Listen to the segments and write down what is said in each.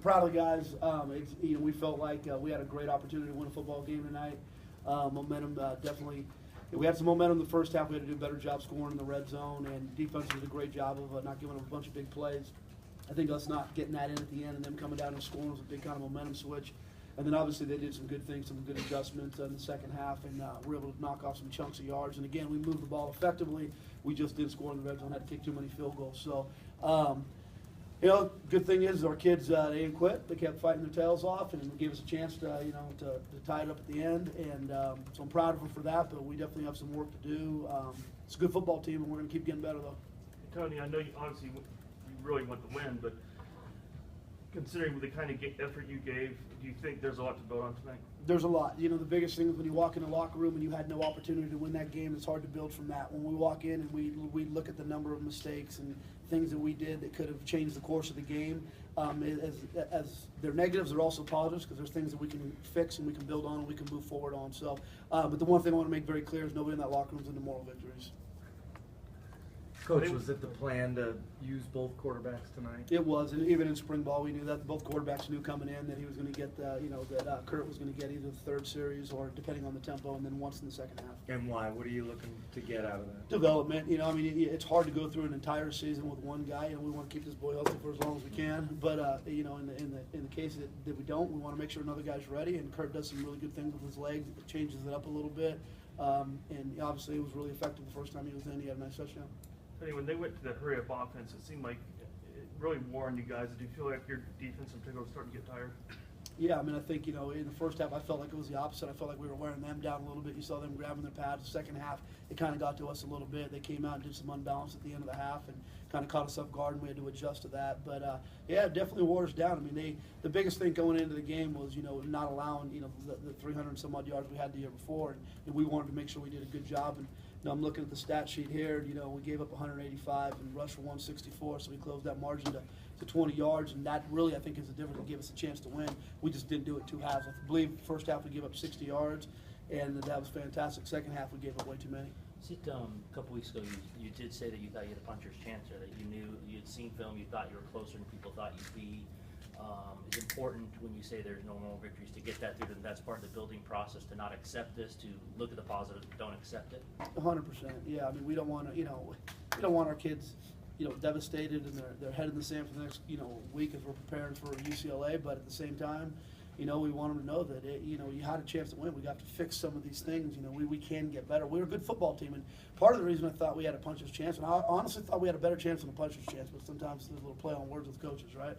proud of the guys. We felt like we had a great opportunity to win a football game tonight. Momentum definitely. We had some momentum in the first half. We had to do a better job scoring in the red zone, and defense did a great job of not giving up a bunch of big plays. I think us not getting that in at the end and them coming down and scoring was a big kind of momentum switch. And then obviously they did some good things, some good adjustments in the second half, and we were able to knock off some chunks of yards. And again, we moved the ball effectively. We just didn't score in the red zone, had to kick too many field goals. So, good thing is our kids, they didn't quit. They kept fighting their tails off and gave us a chance to tie it up at the end. And so I'm proud of them for that, but we definitely have some work to do. It's a good football team, and we're going to keep getting better, though. Tony, I know you obviously you really want to win, but considering the kind of effort you gave, do you think there's a lot to build on tonight? There's a lot. The biggest thing is when you walk in the locker room and you had no opportunity to win that game, it's hard to build from that. When we walk in and we look at the number of mistakes and things that we did that could have changed the course of the game, as they're negatives, they're also positives because there's things that we can fix and we can build on and we can move forward on. So, but the one thing I want to make very clear is nobody in that locker room is into moral victories. Coach, was it the plan to use both quarterbacks tonight? It was, and even in spring ball, we knew that both quarterbacks knew coming in that he was going to get that Kurt was going to get either the third series or depending on the tempo, and then once in the second half. And why? What are you looking to get out of that? Development. It's hard to go through an entire season with one guy, and we want to keep this boy healthy for as long as we can. But in the case that we don't, we want to make sure another guy's ready. And Kurt does some really good things with his legs. It changes it up a little bit, and obviously it was really effective the first time he was in. He had a nice touchdown. When they went to the hurry-up offense, it seemed like it really wore on you guys. Do you feel like your defense in particular was starting to get tired? Yeah, I think, in the first half, I felt like it was the opposite. I felt like we were wearing them down a little bit. You saw them grabbing their pads. The second half, it kind of got to us a little bit. They came out and did some unbalance at the end of the half and kind of caught us off guard, and we had to adjust to that. But, it definitely wore us down. The biggest thing going into the game was, not allowing, the 300 and some odd yards we had the year before. And we wanted to make sure we did a good job. And I'm looking at the stat sheet here. We gave up 185 and rushed for 164, so we closed that margin to 20 yards, and that really, I think, is the difference that gave us a chance to win. We just didn't do it two halves. I believe first half we gave up 60 yards, and that was fantastic. Second half we gave up way too many. A couple weeks ago, you did say that you thought you had a puncher's chance, or that you knew you had seen film, you thought you were closer than people thought you'd be. It's important when you say there's no moral victories to get that through, and that's part of the building process, to not accept this, to look at the positives but don't accept it. 100%. Yeah, we don't want to, we don't want our kids, devastated and they're head in the sand for the next, week as we're preparing for UCLA. But at the same time, we want them to know that you had a chance to win. We got to fix some of these things. We can get better. We're a good football team, and part of the reason I thought we had a puncher's chance, and I honestly thought we had a better chance than a puncher's chance, but sometimes there's a little play on words with coaches, right?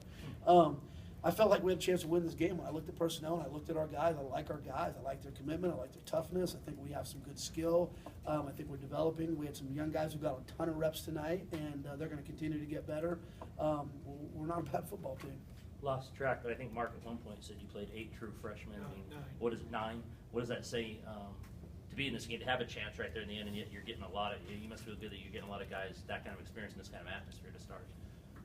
I felt like we had a chance to win this game when I looked at personnel and I looked at our guys. I like our guys. I like their commitment. I like their toughness. I think we have some good skill. I think we're developing. We had some young guys who got a ton of reps tonight, and they're going to continue to get better. We're not a bad football team. Lost track, but I think Mark at one point said you played 8 true freshmen. What is it, 9? What does that say to be in this game, to have a chance right there in the end, and yet you're getting a lot of, you must feel good that you're getting a lot of guys, that kind of experience in this kind of atmosphere to start.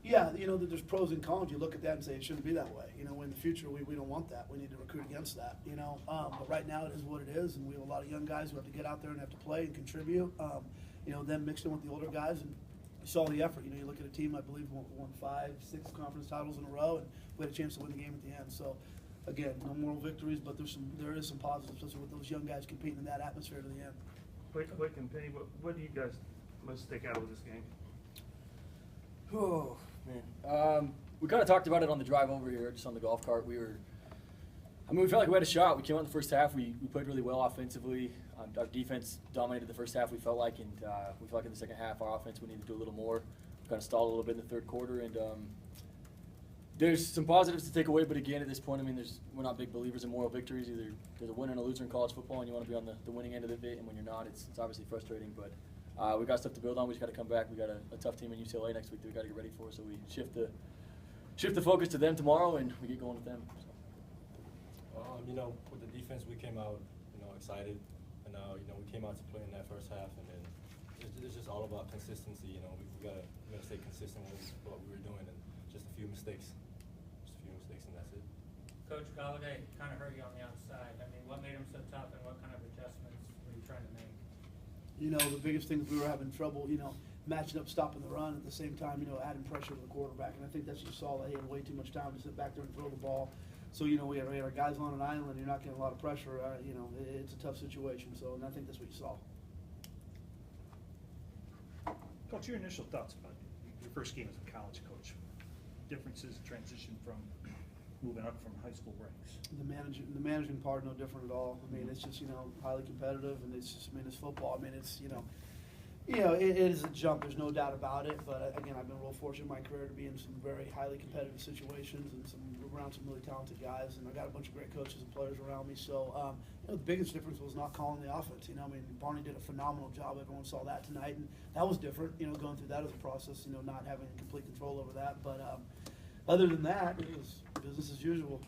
Yeah, there's pros and cons. You look at that and say it shouldn't be that way. In the future, we don't want that. We need to recruit against that, But right now it is what it is, and we have a lot of young guys who have to get out there and have to play and contribute. Them mixed in with the older guys, and you saw the effort. You look at a team, I believe, won 5, 6 conference titles in a row, and we had a chance to win the game at the end. So, again, no moral victories, but there is some positives, especially with those young guys competing in that atmosphere to the end. Quick and Penny, what do you guys most take out of this game? Oh, man. We kind of talked about it on the drive over here, just on the golf cart. We felt like we had a shot. We came out in the first half. We played really well offensively. Our defense dominated the first half, we felt like, and we felt like in the second half our offense, we needed to do a little more. We kind of stalled a little bit in the third quarter, and there's some positives to take away, but again, at this point, we're not big believers in moral victories. Either there's a winner and a loser in college football, and you want to be on the winning end of it, and when you're not, it's obviously frustrating, but we got stuff to build on. We just got to come back. We got a tough team in UCLA next week that we got to get ready for. So we shift the focus to them tomorrow, and we get going with them. So. With the defense, we came out, excited, and we came out to play in that first half, and then it's just all about consistency. We gotta stay consistent with what we were doing, and just a few mistakes, and that's it. Coach Galladay kind of hurt you on the outside. What made him so tough, and what kind of adjustments were you trying to make? The biggest thing is we were having trouble, matching up, stopping the run, at the same time, you know, adding pressure to the quarterback. And I think that's what you saw, that he had way too much time to sit back there and throw the ball. So, you know, we had our guys on an island, you're not getting a lot of pressure, you know, it's a tough situation. So, and I think that's what you saw. Coach, your initial thoughts about your first game as a college coach? Differences, transition from moving up from high school ranks? The managing part, no different at all. I mean, it's just, you know, highly competitive, and it's just, I mean, it's football. I mean, it's, you know, it is a jump. There's no doubt about it. But again, I've been real fortunate in my career to be in some very highly competitive situations and around some really talented guys. And I got a bunch of great coaches and players around me. So, you know, the biggest difference was not calling the offense. You know, I mean, Barney did a phenomenal job. Everyone saw that tonight, and that was different. You know, going through that as a process. You know, not having complete control over that. But other than that, it was business as usual.